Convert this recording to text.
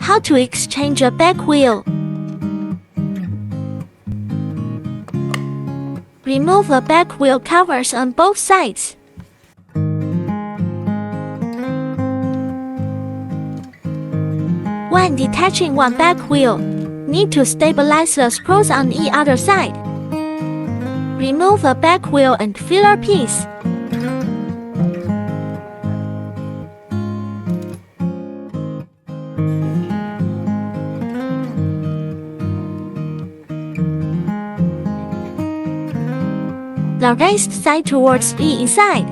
How to exchange a back wheel. Remove the back wheel covers on both sides. When detaching one back wheel, need to stabilize the screws on the other side. Remove the back wheel and filler piece. The raised side towards the inside.